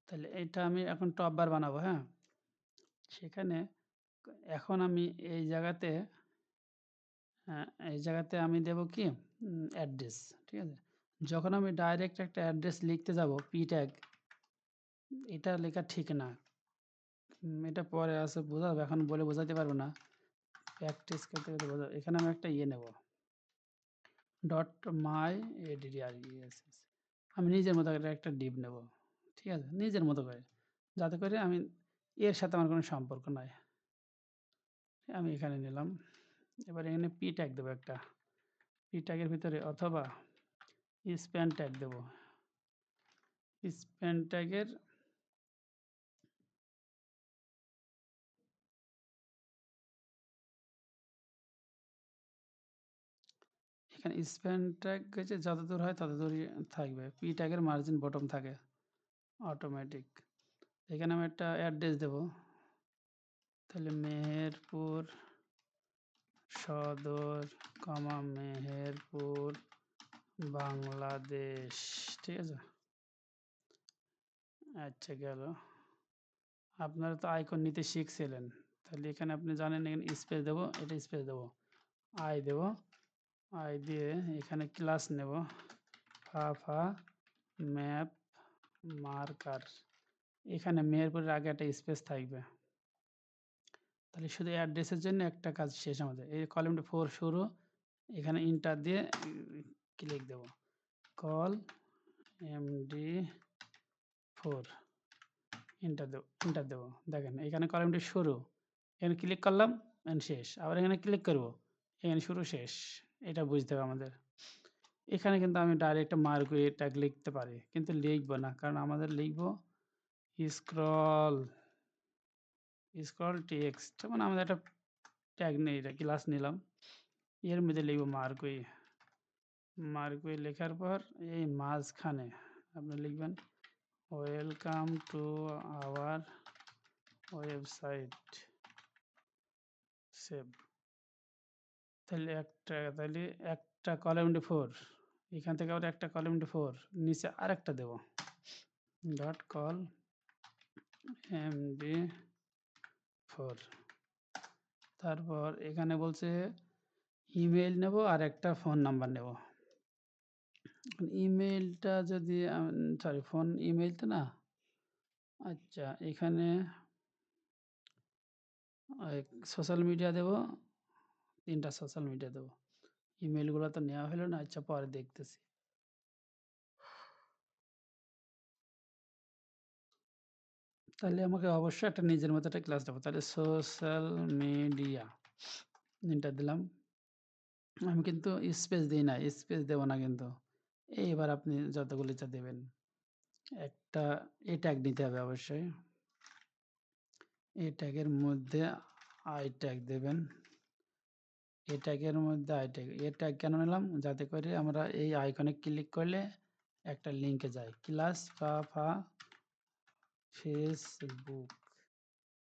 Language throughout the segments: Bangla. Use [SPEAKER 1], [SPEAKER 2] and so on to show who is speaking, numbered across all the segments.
[SPEAKER 1] তাহলে এটা আমি এখন টপ বার বানাবো, হ্যাঁ? সেখানে এখন আমি এই জায়গাতে আমি দেব কি? অ্যাড্রেস, ঠিক আছে? যখন আমি ডাইরেক্ট একটা অ্যাড্রেস লিখতে যাব p ট্যাগ, এটা লেখা ঠিক না। এটা পরে আছে বোঝাবো, এখন বলে বোঝাতে পারবো না। প্র্যাকটিস করতে, করতে বোঝাবো। এখানে আমি একটা নেব, .myaddress আমি নিজের মতো করে একটা ডিভ নেব, ঠিক আছে? নিজের মতো করে, যাতে করে আমি এর সাথে আমার কোনো সম্পর্ক নাই। আমি এখানে নিলাম। এবার এখানে p ট্যাগ দেবো একটা। p ট্যাগের ভিতরে অথবা স্প্যান ট্যাগ দেব। স্প্যান ট্যাগের এখানে স্প্যান ট্যাগ হচ্ছে যতদূর হয় ততদূরই থাকবে। p ট্যাগের মার্জিন বটম থাকে অটোমেটিক। এখানে আমি একটা অ্যাড্রেস দেব। তাহলে মেহেরপুর সদর, মেহেরপুর, বাংলাদেশ, ঠিক আছে? আচ্ছা, গেল। আপনারা তো আইকন নিতে শিখছিলেন, তাহলে এখানে আপনি জানেন এখানে স্পেস দেবো, এটা স্পেস দেবো, আই দেব, আই দিয়ে এখানে ক্লাস নেব, ফা ম্যাপ মার্কার। এখানে মেহেরপুরের আগে একটা স্পেস থাকবে। তাহলে শুধু অ্যাড্রেসের জন্য একটা কাজ শেষ আমাদের। এই কলামটা 4 শুরু, এখানে ইন্টার দিয়ে ক্লিক দেব, কল MD4 ইন্টার দেব। দেখেন এখানে কলামটি শুরু, এখানে ক্লিক করলাম, এখানে শেষ। আবার এখানে ক্লিক করব, এখানে শুরু শেষ। এটা বুঝতে হবে আমাদের। এখানে কিন্তু আমি ডাইরেক্ট মার্কুই ট্যাগ লিখতে পারি, কিন্তু লিখব না, কারণ আমাদের লিখব স্ক্রল টেক্সট। মানে আমাদের একটা ট্যাগ নেই, এটা ক্লাস নিলাম, এর মধ্যে লিখব মার্কুই লেখার পর এই মাঝখানে আপনি লিখবেন welcome to our website, save. তাহলে একটা কলাম.4, এখান থেকে আবার একটা কলাম.4, নিচে আরেকটা দেব, .col MD4। তারপর এখানে বলছে ইমেইল নেব আর একটা ফোন নাম্বার নেব। ইমেইলটা যদি সরি, ফোন ইমেইল তো না। আচ্ছা, এখানে সোশ্যাল মিডিয়া দেব, 3টা সোশ্যাল মিডিয়া দেব। ইমেইলগুলো তো নেওয়া হলো না, আচ্ছা পরে দেখতেছি। তাহলে আমাকে অবশ্যই একটা নিজের মতো একটা ক্লাস দেবো। তাহলে সোশ্যাল মিডিয়া এটা দিলাম। আমি কিন্তু স্পেস দিই না, স্পেস দেব না কিন্তু। এইবার আপনি যতগুলো ইচ্ছা দেবেন। একটা ট্যাগ নিতে হবে অবশ্যই। ট্যাগের মধ্যে আই ট্যাগ দেবেন। ট্যাগের মধ্যে আই ট্যাগ। ট্যাগ কেন নিলাম? যাতে করে আমরা এই আইকনে ক্লিক করলে একটা লিঙ্কে যাই। Class Facebook.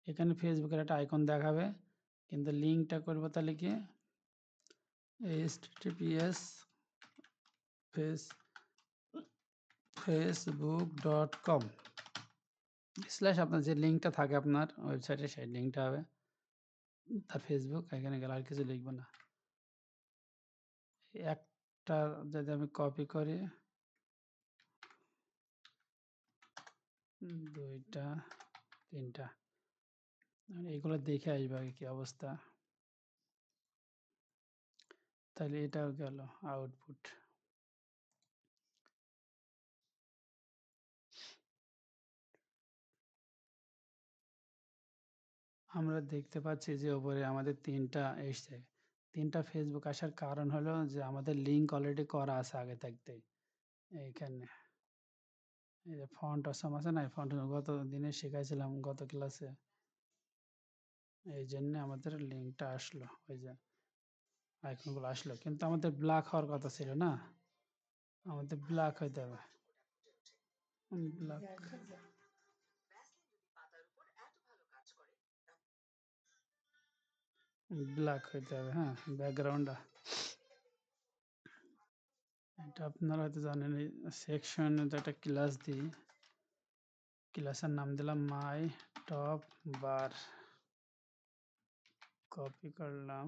[SPEAKER 1] এখানে ফেসবুকের একটা আইকন দেখাবে, কিন্তু লিঙ্কটা করবো তাহলে কি https facebook.com/ আপনার যে লিঙ্কটা থাকে আপনার ওয়েবসাইটে, সেই লিঙ্কটা হবে তার ফেসবুক। এখানে গেলে আর কিছু লিখবো না। একটা যদি আমি কপি করি, 2টা 3টা, এগুলো দেখে আসবে আগে কি অবস্থা। তাহলে এটাও গেল আউটপুট। আমরা দেখতে পাচ্ছি যে ওপরে আমাদের 3টা এসছে। 3টা ফেসবুক আসার কারণ হলো যে আমাদের লিঙ্ক অলরেডি করা আছে আগে থাকতেই। এইখানে এই যে ফন্ট অসম আছে না, ফন্ট গত দিনে শিখাইছিলাম গত ক্লাসে, এই জন্য আমাদের লিঙ্কটা আসলো, ওই যে আইকনগুলো আসলো। কিন্তু আমাদের ব্ল্যাক হওয়ার কথা ছিল না, আমাদের ব্ল্যাক হইতে হবে। ব্ল্যাক ব্ল্যাক হইতে হবে, হ্যাঁ, ব্যাকগ্রাউন্ডটা। এটা আপনারা হয়তো জানেন, এই সেকশনে একটা ক্লাস দিই, ক্লাসের নাম দিলাম মাই টপ বার, কপি করলাম।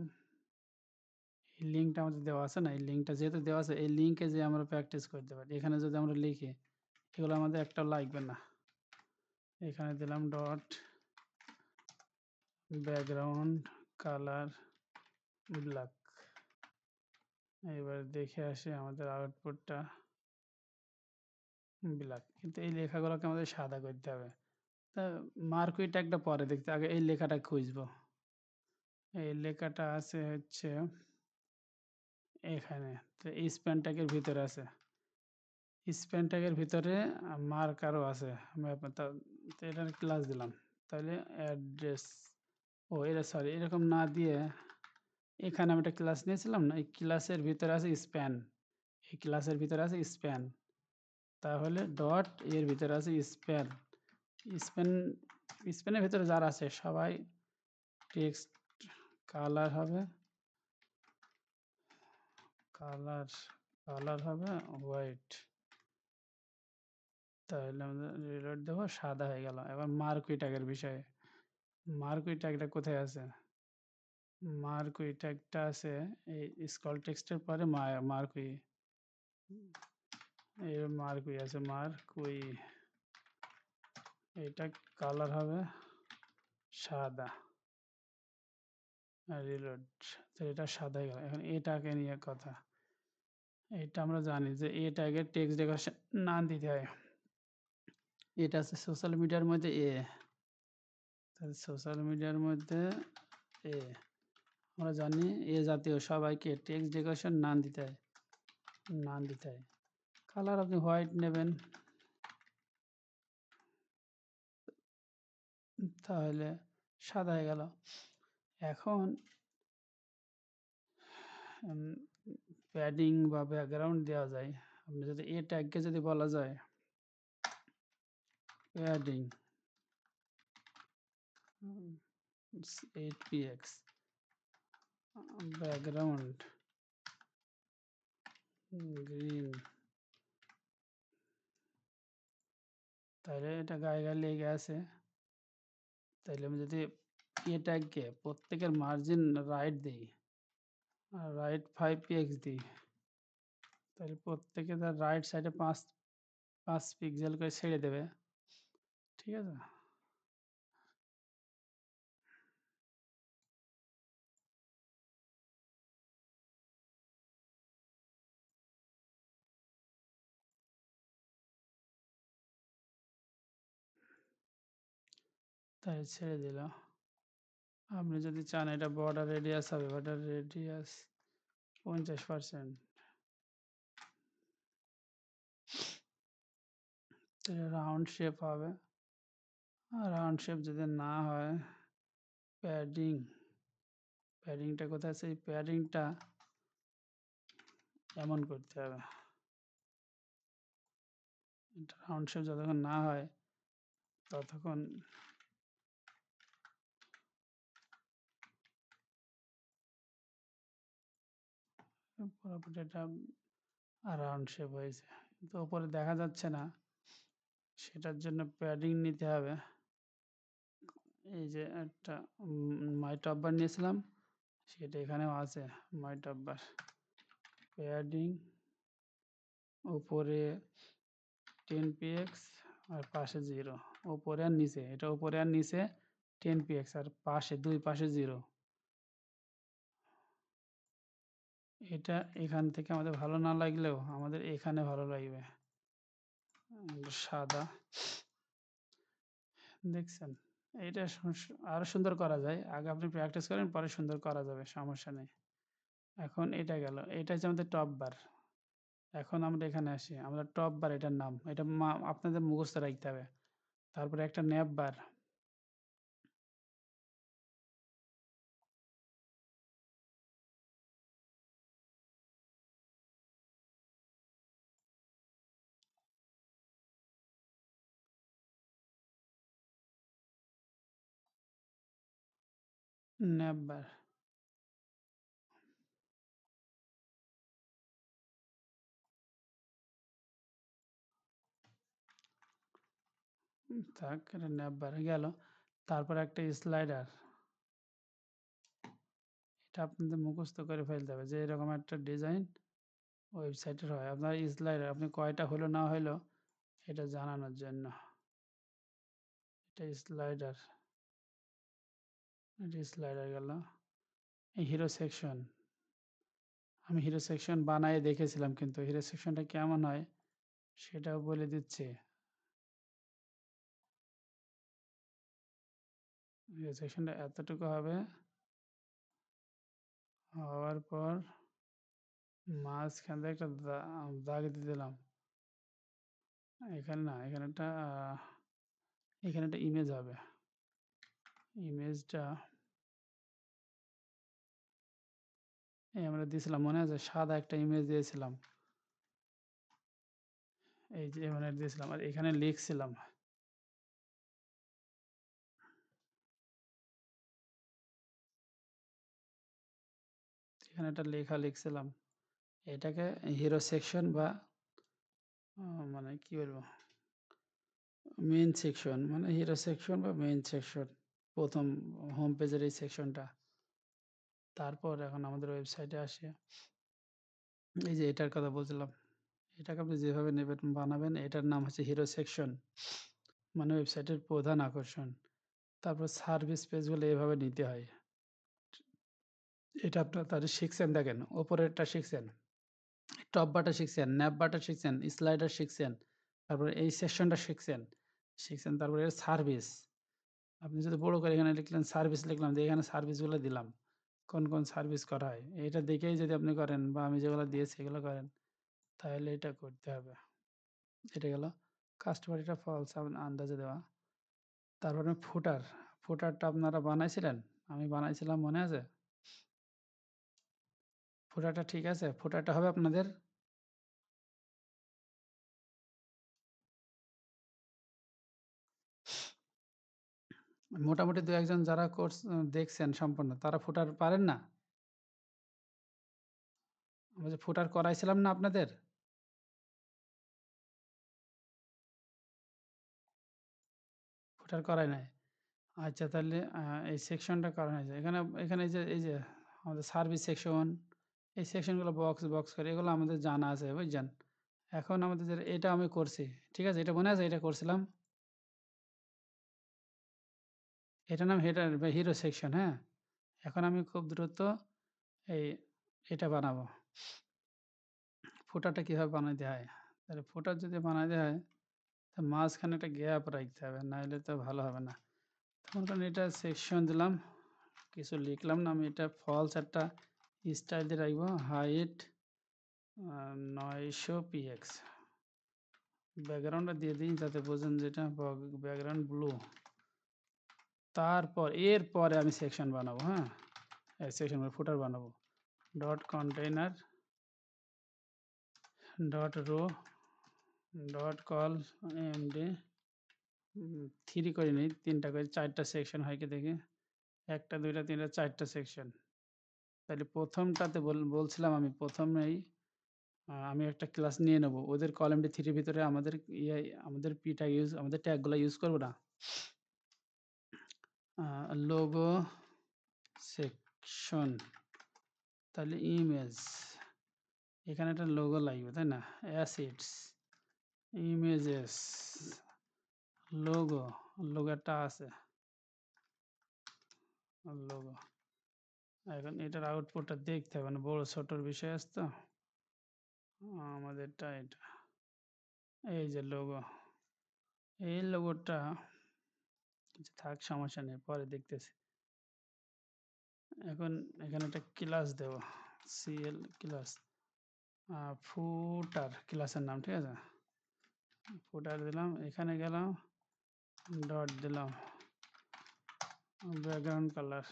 [SPEAKER 1] এই লিঙ্কটা আমাদের দেওয়া আছে না, এই লিঙ্কটা যেহেতু দেওয়া আছে, এই লিঙ্কে যে আমরা প্র্যাকটিস করতে পারি। এখানে যদি আমরা লিখি, এগুলো আমাদের একটাও লাগবে না। এখানে দিলাম ডট ব্যাকগ্রাউন্ড কালার ব্ল্যাক। এবার দেখে আসি আমাদের আউটপুটটা ব্ল্যাক, কিন্তু এই লেখাগুলোকে আমাদের সাদা করতে হবে। তা মার্কুই ট্যাগটা পরে দেখতে, আগে এই লেখাটা খুঁজবো। এই লেখাটা আছে হচ্ছে এখানে, তো এই স্প্যান ট্যাগের ভিতরে আছে। স্প্যান ট্যাগের ভিতরে মার্কারও আছে। আমি তো এটার ক্লাস দিলাম, তাহলে অ্যাড্রেস, ও এটা সরি, এরকম না দিয়ে এখানে আমি একটা ক্লাস নিয়েছিলাম না, এই ক্লাসের ভিতরে আছে স্প্যান, এই ক্লাসের ভিতরে আছে স্প্যান, তাহলে ডট এর ভিতরে আছে স্প্যান। স্প্যান, স্প্যানের ভিতরে যারা আছে সবাই টেক্সট কালার হবে, কালার কালার হবে হোয়াইট। তাহলে আমরা রিলোড দেবো, সাদা হয়ে গেল। এবার মার্কুই ট্যাগের বিষয়ে, মার্কুই ট্যাগটা কোথায় আছে? মার্কুই ট্যাগটা আছে এই স্কল টেক্সটের পরে মার্কুই, এই মার্কুই আছে, মার্কুই। এটা কালার হবে সাদা, রিলোড, তো এটা সাদা হয়ে গেল। এখন এটাকে নিয়ে কথা, এটা আমরা জানি যে এ ট্যাগের টেক্সট ডেকোরেশন নাম দিতে হয়। এটা আছে সোশ্যাল মিডিয়ার মধ্যে এ, তাহলে সোশ্যাল মিডিয়ার মধ্যে এ, আমরা জানি এ জাতীয় সবাইকে টেক্সট ডেকোরেশন নাম দিতে হয়, নাম দিতে হয়। কালার আপনি হোয়াইট নেবেন, তাহলে সাদা হয়ে গেল। এখন প্যাডিং বা ব্যাকগ্রাউন্ড দেওয়া যায়। আপনি যদি এ ট্যাগকে যদি বলা যায় প্যাডিং 8px ব্যাকগ্রাউন্ড গ্রিন, তাহলে এটা গায়ে গায়ে লেগে আছে। তাহলে আমি যদি এ ট্যাগকে প্রত্যেকের মার্জিন রাইট দিই আর রাইট 5px দিই, তাহলে প্রত্যেকে তার রাইট সাইডে 5 পিক্সেল করে ছেড়ে দেবে। ঠিক আছে, তাই ছেড়ে দিল। আপনি যদি চান এটা বর্ডার রেডিয়াস হবে, বর্ডার রেডিয়াস 50%, তাহলে রাউন্ড শেপ হবে। আর রাউন্ড শেপ যদি না হয়, প্যাডিং, প্যাডিংটা কোথায় আছে? এই প্যাডিংটা এমন করতে হবে, রাউন্ড শেপ যতক্ষণ না হয় ততক্ষণ পুরোপুরি এটা রাউন্ড শেপ হয়েছে, কিন্তু ওপরে দেখা যাচ্ছে না, সেটার জন্য প্যাডিং নিতে হবে। এই যে একটা মাই টপ বার নিয়েছিলাম, সেটা এখানেও আছে, মাই টপ বার প্যাডিং উপরে 10px আর পাশে 0, উপরে আর নিচে, এটা উপরে আর নিচে 10px আর পাশে দুই পাশে 0। এটা এখান থেকে আমাদের ভালো না লাগলেও আমাদের এখানে ভালো লাগবে, সাদা। দেখছেন, এটা আরো সুন্দর করা যায়। আগে আপনি প্র্যাকটিস করেন, পরে সুন্দর করা যাবে, সমস্যা নেই। এখন এটা গেল, এটা হচ্ছে আমাদের টপ বার। এখন আমরা এখানে আসি, আমরা টপ বার এটার নাম, এটা আপনাদের মুখস্থ রাখতে হবে। তারপরে একটা ন্যাপ বার, ন্যাপ বার, থাক, এটা ন্যাপবার গেল। তারপর একটা স্লাইডার, এটা আপনাদের মুখস্থ করে ফেলতে হবে যে এরকম একটা ডিজাইন ওয়েবসাইটের হয়। আপনার স্লাইডার আপনি কয়টা হলো না হলো এটা জানানোর জন্য। এটা স্লাইডার, এটা স্লাইডার গেল। এই হিরো সেকশন, আমি হিরো সেকশন বানায় দেখেছিলাম, কিন্তু হিরো সেকশনটা কেমন হয় সেটাও বলে দিচ্ছে। হিরো সেকশনটা এতটুকু হবে, হওয়ার পর মাঝখান থেকে একটা দাগ দিয়ে দিলাম। এখানে না, এখানে একটা ইমেজ হবে। ইমেজটা এই আমরা দিয়েছিলাম, মনে আছে? সাদা একটা ইমেজ দিয়েছিলাম, এই যে এখানে দিয়েছিলাম, আর এখানে লিখছিলাম। এখানে একটা লেখা লিখছিলাম। এটাকে হিরো সেকশন বা মানে কি বলবো, মেইন সেকশন, মানে হিরো সেকশন বা মেইন সেকশন, প্রথম হোম পেজের এই সেকশনটা। তারপর এখন আমাদের ওয়েবসাইটে আসে, এই যে এটার কথা বলছিলাম, এটাকে আপনি যেভাবে নেবেন বানাবেন, এটার নাম হচ্ছে হিরো সেকশন, মানে ওয়েবসাইটের প্রধান আকর্ষণ। তারপর সার্ভিস পেজগুলো এভাবে নিতে হয়। এটা আপনারা তাহলে শিখছেন, দেখেন ওপরেরটা শিখছেন, টপ বারটা শিখছেন, ন্যাপ বারটা শিখছেন, স্লাইডার শিখছেন, তারপরে এই সেকশনটা শিখছেন, তারপরে এর সার্ভিস। আপনি যদি বড় করে এখানে লিখলেন সার্ভিস, লিখলাম যে এখানে সার্ভিসগুলো দিলাম, কোন কোন সার্ভিস করা হয়। এটা দেখেই যদি আপনি করেন বা আমি যেগুলো দিয়েছি এগুলো করেন, তাহলে এটা করতে হবে। এটা গেল কাস্টমার, এটা ফলস আন্দাজে দেওয়া। তারপরে ফুটারটা আপনারা বানাইছিলেন, আমি বানাইছিলাম, মনে আছে? ফুটারটা ঠিক আছে? ফুটারটা হবে আপনাদের মোটামুটি ২-১ জন যারা কোর্স দেখছেন সম্পূর্ণ, তারা ফুটার পারেন না? আমি যে ফুটার করাইছিলাম না আপনাদের? ফুটার করাই নাই? আচ্ছা, তাহলে এই সেকশনটা করানো হয়েছে। এখানে এখানে এই যে আমাদের সার্ভিস সেকশন, এই সেকশনগুলো বক্স করে এগুলো আমাদের জানা আছে, বুঝছেন? এখন আমাদের এটা আমি করছি। ঠিক আছে? এটা মনে আছে, এটা করছিলাম? এটার নাম হিরো সেকশন, হ্যাঁ? এখন আমি খুব দ্রুত এই এটা বানাবো। ফুটারটা কিভাবে বানাইতে হয়? তাহলে ফুটার যদি বানাইতে হয়, তো মাঝখানে একটা গ্যাপ রাখতে হবে, নাহলে তো ভালো হবে না। মনে করেন এটা সেকশন দিলাম, কিছু লিখলাম না, আমি এটা ফলস একটা স্টাইল দিয়ে রাখবো, হাইট 900 px। ব্যাকগ্রাউন্ডটা দিয়ে দিই যাতে বোঝেন যেটা ব্যাকগ্রাউন্ড ব্লু। তারপর এরপরে আমি সেকশন বানাবো, হ্যাঁ, সেকশন ফুটার বানাবো। Dot container dot rho dot call MD 3 করে নিই, 3টা করে 4টা সেকশন হয় কি দেখি, 1টা 2টা 3টা 4টা সেকশন। তাহলে প্রথমটাতে বলছিলাম আমি প্রথমেই আমি একটা ক্লাস নিয়ে নেব। ওদের কলামটি 3 এর ভিতরে আমাদের আমাদের আমাদের ট্যাগগুলা ইউজ করব না। লোগো সেকশন, তাহলে ইমেজ, এখানে একটা লোগো লাগবে, তাই না? অ্যাসেটস, ইমেজেস, লোগোটা আছে, লোগো। এখন এটার আউটপুটটা দেখতে হবে, মানে বড় ছোটর বিষয় আছে তো। আমাদেরটা এটা, এই যে লোগো, এই লোগোটা থাক, সমস্যা নেই, পরে দেখতেছি। এখন এখানে একটা ক্লাস দেব, সিএল ক্লাস, ফুটার ক্লাসের নাম, ঠিক আছে? ফুটার দিলাম, এখানে গেলাম, ডট দিলাম, ব্যাকগ্রাউন্ড কালার,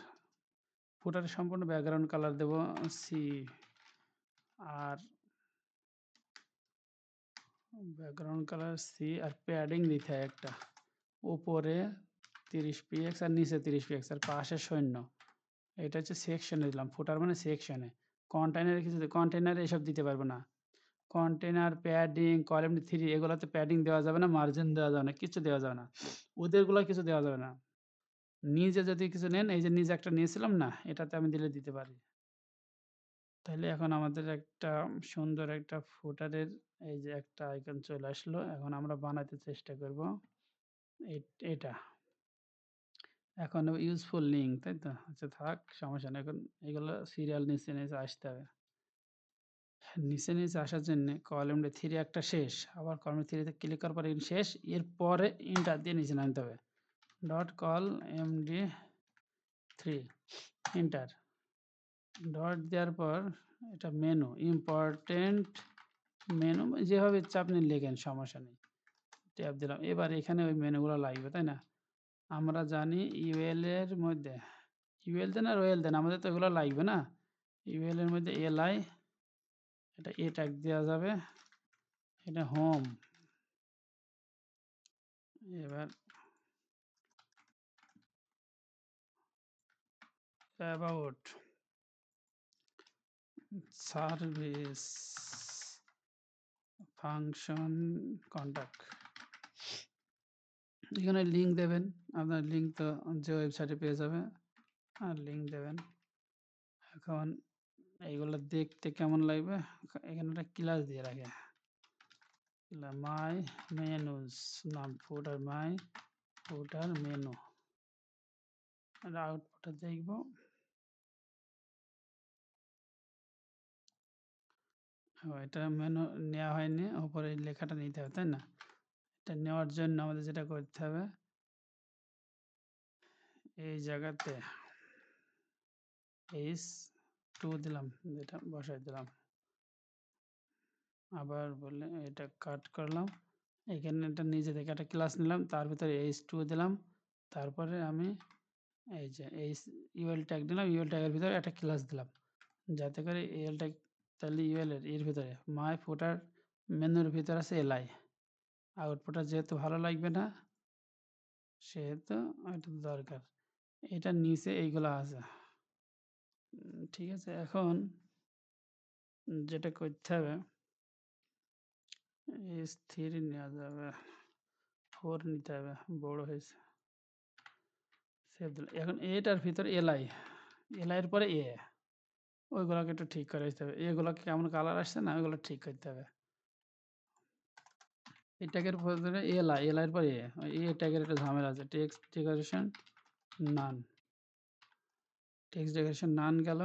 [SPEAKER 1] ফুটার সম্পূর্ণ ব্যাকগ্রাউন্ড কালার দেব সি, আর ব্যাকগ্রাউন্ড কালার সি, আর প্যাডিং দিতে হয় একটা, উপরে 30 px আর নিচে 30 px আর পাশে শূন্য। এটা হচ্ছে সেকশনে দিলাম, ফুটার মানে সেকশনে। কন্টেইনারে কিছু, কন্টেইনারে এসব দিতে পারবো না। কন্টেনার, প্যাডিং, কলাম 3 এগুলাতে প্যাডিং দেওয়া যাবে না, মার্জিন দেওয়া যাবে না, কিচ্ছু দেওয়া যাবে না। ওদেরগুলা কিছু দেওয়া যাবে না। নিজে যদি কিছু নেন, এই যে নিজে একটা নিয়েছিলাম না, এটাতে আমি দিতে পারি। তাইলে এখন আমাদের একটা সুন্দর একটা ফুটারের এই যে একটা আইকন চলে আসলো। এখন আমরা বানাতে চেষ্টা করব এটা। এখন ইউজফুল লিঙ্ক, তাই তো? আচ্ছা থাক, সমস্যা নেই। এখন এগুলো সিরিয়াল নিচে আসতে হবে। নিচে আসার জন্যে কলাম 3 একটা শেষ। আবার কলাম 3 তে ক্লিক করার পরে শেষ। এরপরে এন্টার দিয়ে নিচে নামতে হবে। Dot call md3 enter. Dot দেওয়ার পর এটা মেনু, ইম্পোর্টেন্ট মেনু, যেভাবে ইচ্ছা আপনি লেখেন, সমস্যা নেই। ট্যাব দিলাম। এবার এখানে ওই মেনুগুলো লাগবে, তাই না? আমরা জানি ইউএল এর মধ্যে, ইউএল দেন আর ওএল দেন, আমাদের তো এগুলো লাগবে না। ইউএল এর মধ্যে এলআই, এটা এ ট্যাগ দেওয়া যাবে। এটা হোম। এবার অ্যাবাউট, সার্ভিস, ফাংশন, কন্টাক্ট। এখানে লিঙ্ক দেবেন। আপনার লিঙ্ক তো যে ওয়েবসাইটে পেয়ে যাবে, আর লিঙ্ক দেবেন। এখন এইগুলো দেখতে কেমন লাগবে, এখানে একটা ক্লাস দিয়ে রাখে, মাই মেনুস নাম, ফুটার মাই ফুটার মেনু। আউটপুটটা দেখব। এটা মেনু নেওয়া হয়নি, উপরে এই লেখাটা নিতে হবে, তাই না? এটা নেওয়ার জন্য আমাদের যেটা করতে হবে, এই জায়গাতে H2 দিলাম, যেটা বসাই দিলাম। আবার বললে এটা কাট করলাম, এখানে এটা নিজে থেকে একটা ক্লাস নিলাম, তার ভিতরে H2 দিলাম। তারপরে আমি এই যে এই ইউএল ট্যাগ দিলাম, ইউএল ট্যাগের ভিতরে একটা ক্লাস দিলাম, যাতে করে এল ট্যাগ, তাহলে ইউএল এর ভিতরে মাই ফুটার মেনুর ভিতরে আছে এলআই। আউটপুটটা যেহেতু ভালো লাগবে না, সেহেতু এটা দরকার। এটার নিচে এইগুলো আছে। ঠিক আছে, এখন যেটা করতে হবে, S3 নেওয়া যাবে, 4 নিতে হবে, বড় হয়েছে। সেভ দিলাম। এখন এটার ভিতরে এলআই, এর পরে এ, ওইগুলোকে একটু ঠিক করে আসতে হবে। এগুলোকে কেমন কালার আসছে না, ওইগুলো ঠিক করতে হবে। এই ট্যাগের ভিতরে এর পরে এ ট্যাগের একটা ঝামেলা আছে। টেক্সট ডেকোরেশন নান, টেক্সট ডেকোরেশন নান গেল।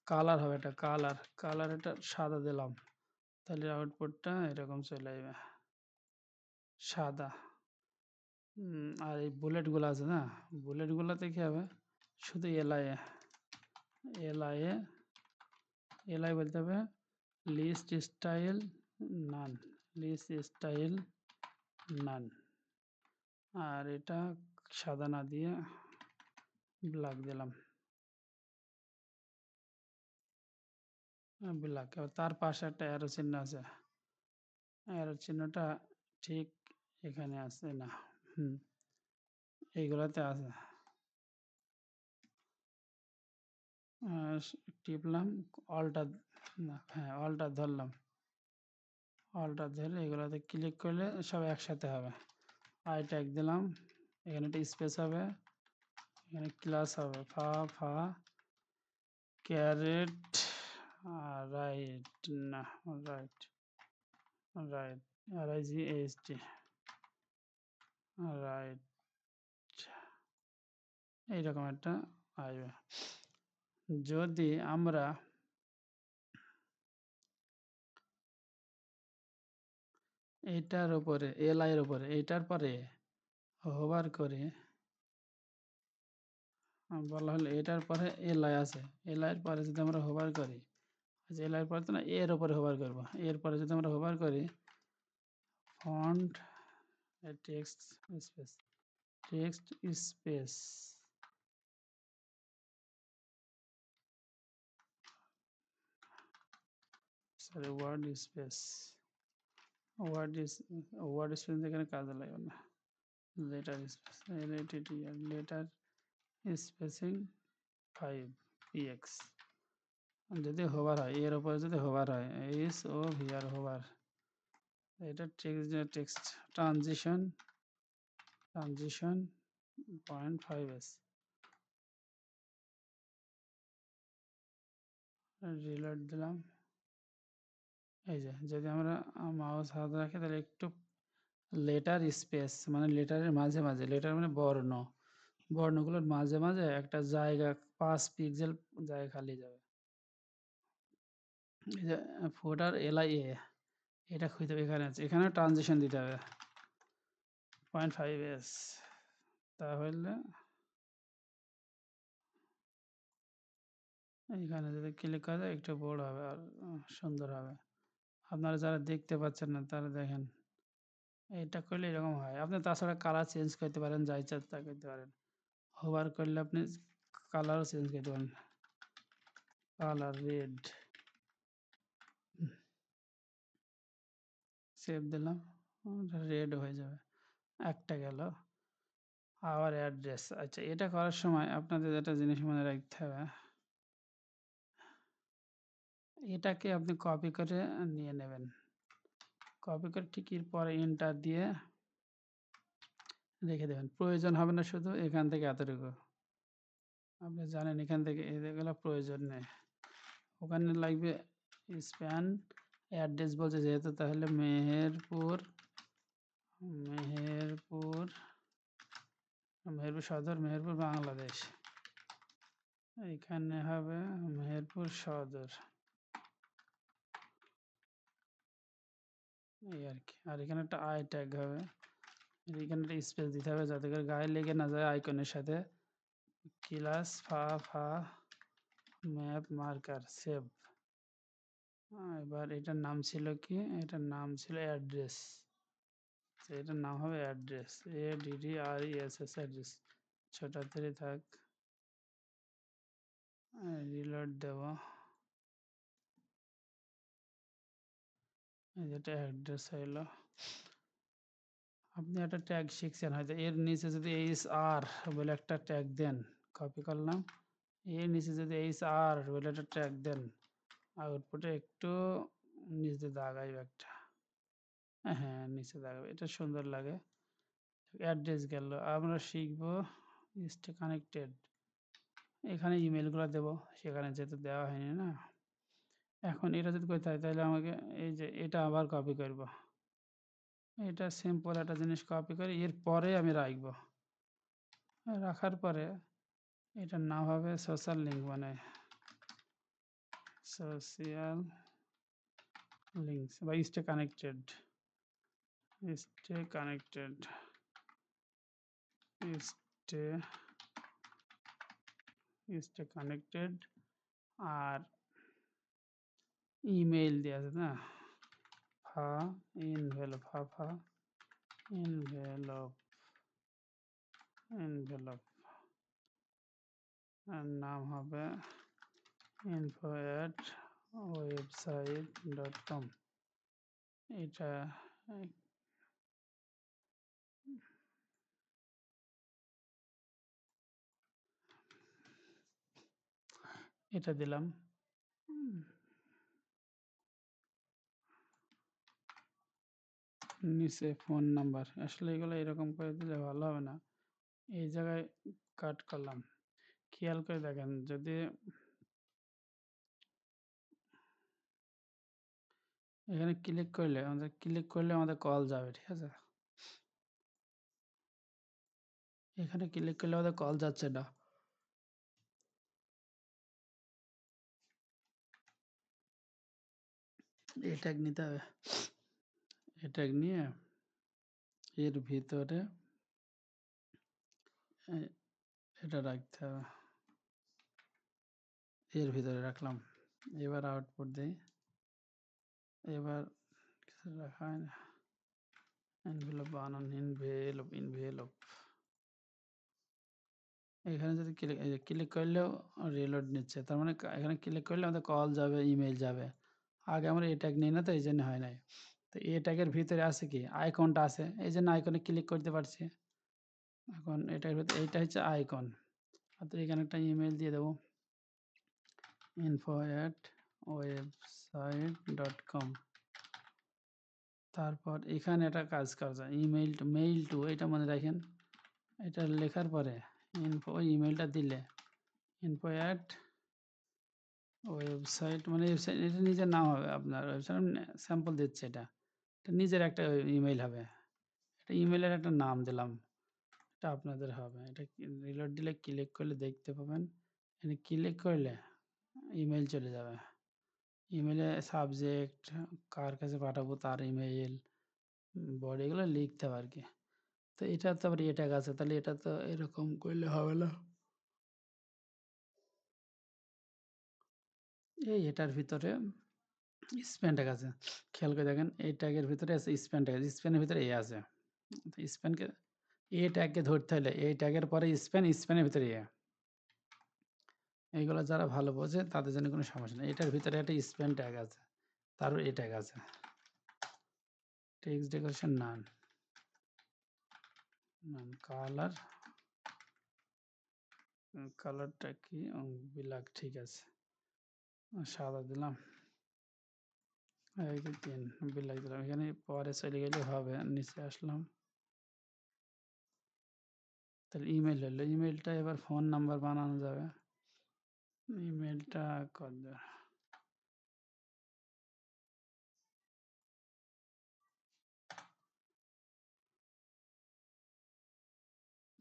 [SPEAKER 1] কালার হবে, এটা কালার এটা সাদা দিলাম, তাহলে আউটপুটটা এরকম চলে আসবে, সাদা। আর এই বুলেটগুলো আছে না, বুলেটগুলোতে কি হবে, শুধু এলআই বলতে হবে লিস্ট স্টাইল নান, লিস্ট স্টাইল নান। আর এটা সাদা না দিয়ে ব্ল্যাক দিলাম, ব্ল্যাক। তার পাশে একটা অ্যারো চিহ্ন আছে, অ্যারো চিহ্নটা ঠিক এখানে আছে না, এইগুলাতে আছে। টিপলাম, অলটা, না হ্যাঁ অলটা ধরলাম, অলটা ধরে এগুলোতে ক্লিক করলে সব একসাথে হবে। আই ট্যাগ দিলাম, এখানে একটা স্পেস হবে, এখানে ক্লাস হবে ফা ক্যারেট রাইট, না রাইট রাইট RIGHT রাইট, এইরকম একটা আসবে। যদি আমরা এইটার উপরে এলআই এর উপরে এইটার পরে হোভার করে, বলা হলো এটার পরে এলআই আছে, এলআই এর পরে যদি আমরা হোভার করি, আচ্ছা এলআই এর পরে তো না, এর উপরে হোভার করব, এরপরে যদি আমরা হোভার করি, font text space, text space, sorry word space, word space এখানে কাজে লাগবে না, letter space, letter spacing 5 px, যদি হোভার হয়, এর উপরে যদি হোভার হয়, এইচ ও ভি আর হোভার, এটা টেক্সট ট্রানজিশন 0.5s রিলোড দিলাম। এই যে যদি আমরা মাউস হাত রাখি তাহলে একটু লেটার স্পেস মানে লেটারের মাঝে মাঝে, লেটার মানে বর্ণ, বর্ণগুলোর মাঝে মাঝে একটা জায়গা 5 পিক্সেল জায়গা খালি যাবে। এই যে ফুটার LIA এটা খুঁজতে হবে, এখানে আছে, এখানেও ট্রানজিশন দিতে হবে 0.5s, তাহলে এইখানে যদি ক্লিক করা যায় একটু বড় হবে আর সুন্দর হবে। আপনারা যারা দেখতে পাচ্ছেন না তারা দেখেন, এটা করলে এরকম হয়। আপনি তাছাড়া কালার চেঞ্জ করতে পারেন, যা ইচ্ছা তা করতে পারেন। হোভার করলে আপনি কালারও চেঞ্জ করতে পারেন, কালার রেড, সেভ দিলাম, রেড হয়ে যাবে, একটা গেল। আবার অ্যাড্রেস, আচ্ছা এটা করার সময় আপনাদের একটা জিনিস মনে রাখতে হবে, এটাকে আপনি কপি করে নিয়ে নেবেন, কপি করে ঠিক এর পরে এন্টার দিয়ে রেখে দেবেন। প্রয়োজন হবে না শুধু এখান থেকে এতটুকু, আপনি জানেন এখান থেকে এগুলো প্রয়োজন নেই। ওখানে লাগবে স্প্যান অ্যাড্রেস বলছে যেহেতু, তাহলে মেহেরপুর, মেহেরপুর, মেহেরপুর সদর, মেহেরপুর বাংলাদেশ, এখানে হবে মেহেরপুর সদর, এই আর কি। আর এখানে একটা আই ট্যাগ হবে, এখানে একটা স্পেস দিতে হবে যাতে করে গায়ে লেগে না যায় আইকনের সাথে। ক্লাস ফা ফা ম্যাপ মার্কার সেভ। এবার এটার নাম ছিল কি, এটার নাম ছিল অ্যাড্রেস, এটার নাম হবে অ্যাড্রেস, ADDRESS অ্যাড্রেস, ছোট হাতেরই থাক। রিলোড দেব, যেটা অ্যাড্রেস হইলো। আপনি একটা ট্যাগ শিখছেন হয়তো, এর নিচে যদি HR বলে একটা ট্যাগ দেন, কপি করলাম, এর নিচে যদি HR বলে একটা ট্যাগ দেন, আউটপুটে একটু নিচে দাগাইবে একটা, হ্যাঁ নিচে দাগাবে, এটা সুন্দর লাগে। অ্যাড্রেস গেল, আমরা শিখবো স্টে কানেক্টেড, এখানে ইমেলগুলো দেবো, সেখানে যেহেতু দেওয়া হয়নি না। এখন এটা যদি করতে হয় তাহলে আমাকে এই যে এটা আবার কপি করব, এটা সিম্পল একটা জিনিস কপি করে এরপরে আমি রাখবো, রাখার পরে এটার নাম হবে সোশ্যাল লিঙ্ক, মানে সোশ্যাল লিঙ্কস বা stay connected, stay connected, stay stay connected. আর ইমেইল দেওয়া আছে না, ফা ইনভেলপ, ফা ইনভেলপ, এনভেলপ, আর নাম হবে info@website.com। এটা এটা দিলাম, নিচে ফোন নাম্বার, আসলে এগুলো এরকম করে দিলে ভালো হবে না, এই জায়গায় কাট করলাম। খেয়াল করে দেখেন, যদি এখানে ক্লিক করলে আমাদের কল যাবে, ঠিক আছে, এখানে ক্লিক করলে আমাদের কল যাচ্ছে না, এই ট্যাগ নিতে হবে, এই ট্যাগ নিয়ে এর ভিতরে এটা রাখতে হবে, এর ভিতরে রাখলাম। এবার আউটপুট দিই, এবার কিছু রাখা হয় না, এনভেলপ বানান, ইনভেলপ, এখানে যদি ক্লিক করলেও রিলোড নিচ্ছে, তার মানে এখানে ক্লিক করলে আমাদের কল যাবে, ইমেল যাবে। আগে আমরা এই ট্যাগ নিই না, তো এই জন্য হয় নাই। তো এই ট্যাগের ভিতরে আছে কি, আইকনটা আছে, এই জন্য আইকনে ক্লিক করতে পারছি। এখন এটার ভিতরে এইটা হচ্ছে আইকন, অর্থাৎ এখানে একটা ইমেল দিয়ে দেবো, info@website.com। তারপর এখানে একটা কাজ করা যায়, মেইল টু, এটা মনে রাখেন। এটা লেখার পরে ওই ইমেলটা দিলে info@ ওয়েবসাইট, মানে ওয়েবসাইট, এটা নিজের নাম হবে আপনার ওয়েবসাইট, স্যাম্পল দিচ্ছে এটা। এটা নিজের একটা ইমেইল হবে। এটা ইমেইলের একটা নাম দিলাম, এটা আপনাদের হবে। এটা রিলোড দিলে ক্লিক করলে দেখতে পাবেন। এখানে ক্লিক করলে ইমেইল চলে যাবে। ইমেইলে সাবজেক্ট, কার কাছে পাঠাবো তার ইমেইল, বডি, এগুলো লিখতে হবে আর কি। তো এটা তো আবার ট্যাগ আছে, তাহলে এটা তো এরকম করলে হবে না। এটার ভিতরে স্প্যান ট্যাগ আছে, খেয়াল করে দেখেন। এই ট্যাগের ভিতরে আছে স্প্যান ট্যাগ, স্প্যানের ভিতরে আছে। স্প্যানকে ট্যাগকে ধরতে হলে এই ট্যাগের পরে স্প্যানের ভিতরে এইগুলো যারা ভালো বোঝে তাদের জন্য কোনো সমস্যা নেই। এটার ভিতরে একটা স্প্যান ট্যাগ আছে, তারপর ট্যাগ আছে টেক্সট ডেকোরেশন নান কালার, কালারটা কি ব্ল্যাক, ঠিক আছে, সাদা দিলাম। এই যে 3 ব্ল্যাক দিলাম। এখানে পরে চলে গেলে হবে, নিচে আসলাম। তাহলে ইমেল হলো, ইমেলটা এবার ফোন নাম্বার বানানো যাবে। ইমেলটা কত,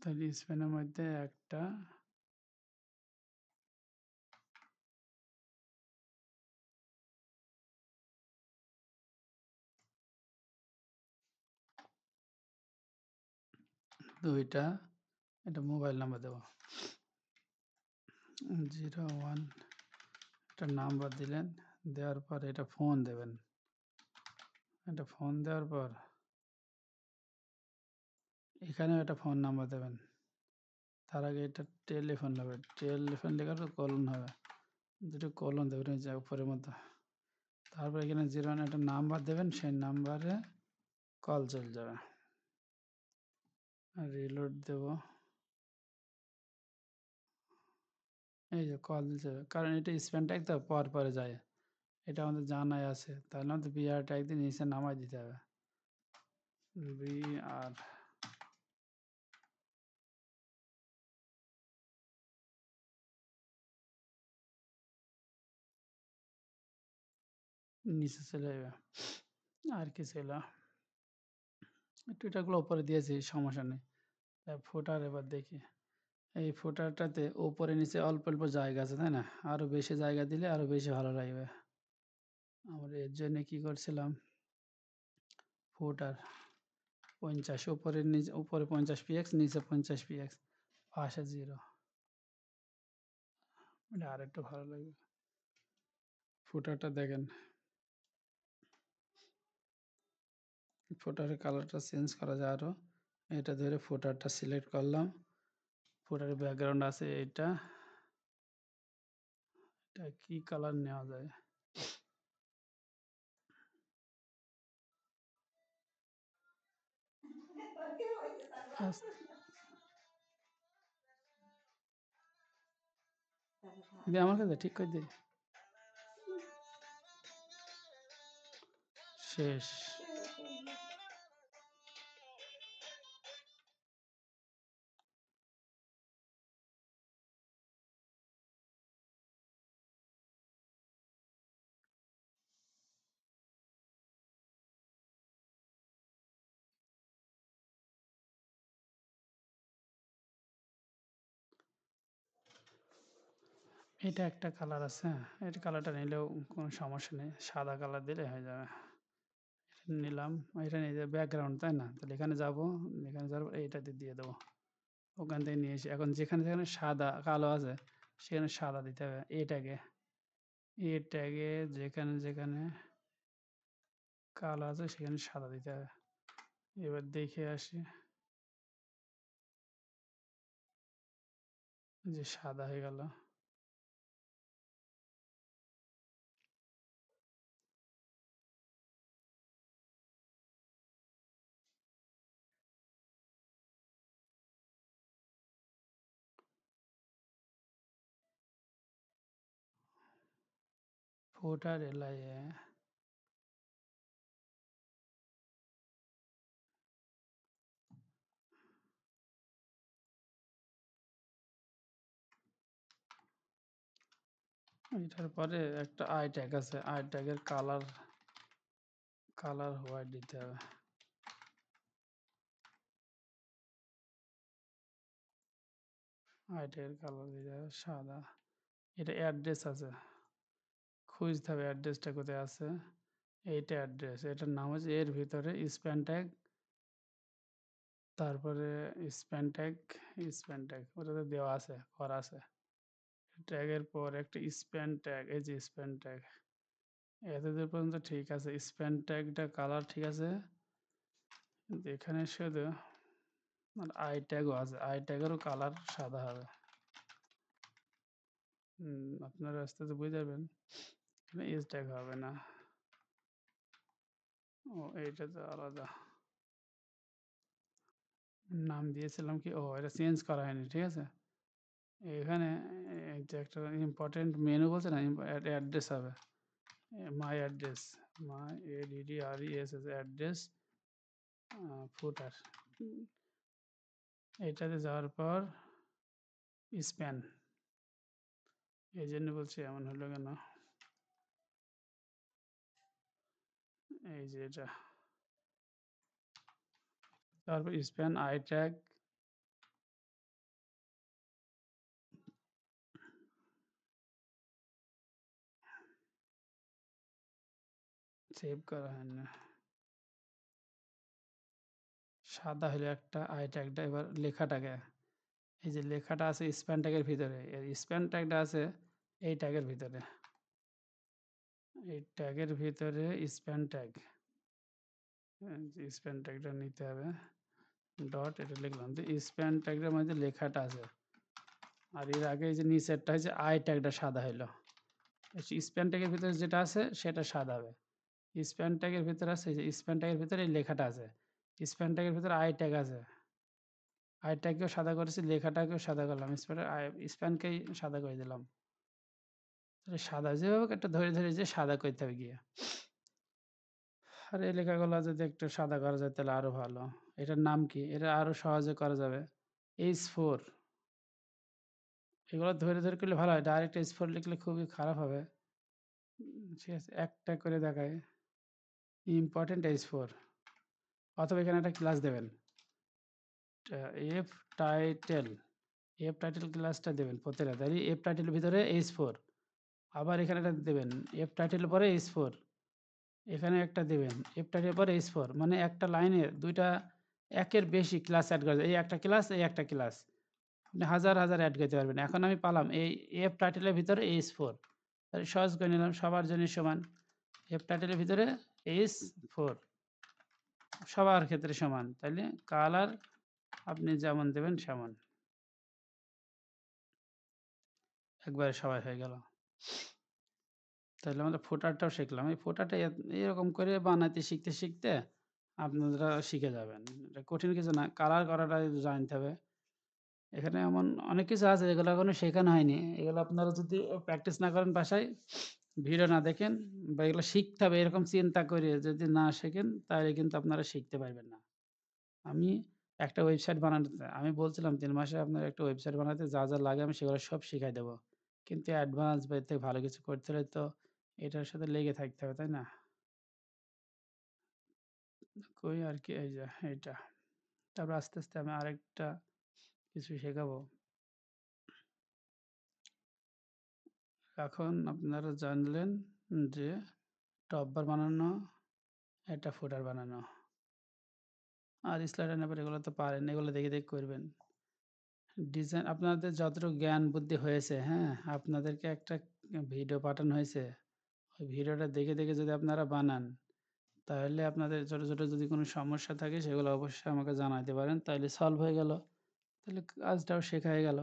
[SPEAKER 1] তাহলে স্পেনের মধ্যে একটা, দুইটা, এটা মোবাইল নাম্বার দেবো 01, একটা নাম্বার দিলেন, দেওয়ার পর এটা ফোন দেবেন। এটা ফোন দেওয়ার পর এখানেও একটা ফোন নাম্বার দেবেন। তার আগে এটা টেলিফোন হবে, টেলিফোন লেখার পর কলন হবে, দুটো কলন দেবেন এই যে উপরের মধ্যে। তারপর এখানে 01 একটা নাম্বার দেবেন, সেই নাম্বারে কল চলে যাবে। রিলোড দেব, এই যে কল দিতে হবে, কারণ এটা স্প্যান ট্যাগ তো পরে যায়, এটা আমাদের জানাই আছে। তাহলে আমাদের বিআর ট্যাগ দিয়ে নিচে নামাই দিতে হবে, বিআর। নিচে চলে যাবে। আর কি ছিল, টুইটারগুলো উপরে দিয়েছি, সমস্যা নেই। ফুটার এবার দেখি, এই ফুটারটাতে উপরে নিচে অল্প অল্প জায়গা আছে, তাই না? আরো বেশি জায়গা দিলে আরো বেশি ভালো লাগবে। আমরা এর জন্য কি করছিলাম, ফুটার 50, উপরে নিচে, উপরে 50 px, নিচে 50 px, পাশে 0, এটা আর একটু ভালো লাগবে। ফুটারটা দেখেন, ফুটারের কালারটা চেঞ্জ করা যায় আরো। এটা ধরে ফুটারটা সিলেক্ট করলাম, ফুটারের ব্যাকগ্রাউন্ড আছে এটা, এটা কি কালার নেওয়া যায়, আমার কাছে ঠিক করে দিই, শেষ। এটা একটা কালার আছে, এটা কালারটা নিলেও কোনো সমস্যা নেই, সাদা কালার দিলে হয়ে যাবে। নিলাম, এটা নিয়ে ব্যাকগ্রাউন্ড, তাই না? তাহলে এখানে যাব, এখানে যাবো, এইটাতে দিয়ে দেবো। ওখান থেকে নিয়ে এসে এখন যেখানে যেখানে সাদা কালো আছে সেখানে সাদা দিতে হবে। এ ট্যাগে যেখানে যেখানে কালো আছে সেখানে সাদা দিতে হবে। এবার দেখে আসি যে সাদা হয়ে গেল। ফুটার এলাইয়ে এটার পরে একটা আই ট্যাগ আছে, আই ট্যাগের কালার হোয়াইট দিতে হবে। আই ট্যাগের কালার দিতে হবে সাদা। এটা অ্যাড্রেস আছে, খুঁজতে হবে অ্যাড্রেসটা কোথায় আছে। এইটা অ্যাড্রেস, এটার নাম হচ্ছে এর ভিতরে স্প্যান ট্যাগ, তারপরে স্প্যান ট্যাগ ওটাতে দেওয়া আছে, করা আছে। ট্যাগের পর একটা স্প্যান ট্যাগ, এই যে স্প্যান ট্যাগ, এতদূর পর্যন্ত ঠিক আছে। স্প্যান ট্যাগটা কালার ঠিক আছে, কিন্তু এখানে শুধু আর আই ট্যাগও আছে, আই ট্যাগেরও কালার সাদা হবে। আপনারা আস্তে আস্তে বুঝে যাবেন, এখানে এজ ট্যাগ হবে না। ও এইটা তো আলাদা নাম দিয়েছিলাম কি, ও এটা চেঞ্জ করা হয়নি, ঠিক আছে। এখানে এই যে একটা ইম্পর্টেন্ট মেনু বলছে না, অ্যাড্রেস হবে, my address, my ADDRES address footer. এটাতে যাওয়ার পর স্প্যান, এই জন্য বলছি এমন হলো কেন, এই যে এটা, তারপর স্প্যান আই ট্যাগ, সেভ করা হয় না, সাদা হলো একটা আই ট্যাগটা। এবার লেখাটাকে, এই যে লেখাটা আছে স্প্যান ট্যাগের ভিতরে, এর স্প্যান ট্যাগটা আছে এই ট্যাগের ভিতরে, এই ট্যাগের ভিতরে স্প্যান ট্যাগ, স্প্যান ট্যাগটা নিতে হবে, ডট এটা লিখলাম, তো স্প্যান ট্যাগের মধ্যে লেখাটা আছে। আর এর আগে এই যে নিচেরটা হচ্ছে আই ট্যাগটা সাদা হইলো, স্প্যান ট্যাগের ভিতরে যেটা আছে সেটা সাদা হবে। স্প্যান ট্যাগের ভিতরে আছে, এই যে স্প্যান ট্যাগের ভিতরে এই লেখাটা আছে, স্প্যান ট্যাগের ভিতরে আই ট্যাগ আছে, আই ট্যাগকেও সাদা করেছি, লেখাটাকেও সাদা করলাম, স্প্যানকেই সাদা করে দিলাম। তাহলে সাদা যেভাবে হোক একটা ধরে ধরে যে সাদা করতে হবে গিয়ে। আর এই লেখাগুলো যদি একটু সাদা করা যায় তাহলে আরো ভালো। এটার নাম কি, এটা আরো সহজে করা যাবে, H4। এগুলো ধরে ধরে করলে ভালো হয়, ডাইরেক্ট H4 লিখলে খুবই খারাপ হবে। ঠিক আছে, একটা করে দেখায়, ইম্পর্টেন্ট H4, অথবা এখানে একটা ক্লাস দেবেন, এফ টাইটেল, এফ টাইটেল ক্লাসটা দেবেন প্রত্যেকটা, তাই এফ টাইটেলের ভিতরে H4, আবার এখানে একটা দেবেন এফ টাইটেলের পরে H4, এখানে একটা দেবেন এফ টাইটেলের পরে H4, মানে একটা লাইনে দুইটা একের বেশি ক্লাস অ্যাড করা যায়, এই একটা ক্লাস, এই একটা ক্লাস, আপনি হাজার হাজার অ্যাড করতে পারবেন। এখন আমি পালাম এই এফ টাইটেলের ভিতরে H4, তাহলে সহজ করে নিলাম, সবার জন্য সমান, এফ টাইটেলের ভিতরে H4 সবার ক্ষেত্রে সমান, তাইলে কালার আপনি যেমন দেবেন সেমন, একবারে সবাই হয়ে গেল। তাহলে আমরা ফুটারটাও শিখলাম, এই ফুটারটা এরকম করে বানাতে শিখতে শিখতে আপনারা শিখে যাবেন, এটা কঠিন কিছু না, কালার করাটা জানতে হবে। এখানে এমন অনেক কিছু আছে যেগুলো এখনো শেখানো হয়নি, এগুলো আপনারা যদি প্র্যাকটিস না করেন বাসায়, ভিডিও না দেখেন, বা এগুলো শিখতে হবে এরকম চিন্তা করে যদি না শেখেন, তাহলে কিন্তু আপনারা শিখতে পারবেন না। আমি একটা ওয়েবসাইট বানাতে, আমি বলছিলাম ৩ মাসে আপনার একটা ওয়েবসাইট বানাতে যা যা লাগে আমি সেগুলো সব শিখাই দেবো, কিন্তু অ্যাডভান্স বা এর থেকে ভালো কিছু করতে হলে তো এটার সাথে লেগে থাকতে হবে, তাই না? কই আর কি, এই যে এইটা, তারপর আস্তে আস্তে আমি আরেকটা কিছু শেখাবো। এখন আপনারা জানলেন যে টপ বার বানানো, একটা ফুটার বানানো, আর স্লাইডার নেবার এগুলো তো পারেন, এগুলো দেখে দেখে করবেন। ডিজাইন আপনাদের যতটুকু জ্ঞান বুদ্ধি হয়েছে, হ্যাঁ, আপনাদেরকে একটা ভিডিও পাঠানো হয়েছে, ওই ভিডিওটা দেখে দেখে যদি আপনারা বানান, তাহলে আপনাদের ছোট ছোট যদি কোনো সমস্যা থাকে সেগুলো অবশ্যই আমাকে জানাতে পারেন, তাহলে সলভ হয়ে গেল, তাহলে কাজটাও শেখা হয়ে গেল।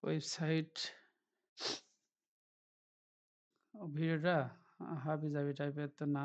[SPEAKER 1] ওয়েবসাইট ভিডিওটা হাবি জাবি টাইপের তো না।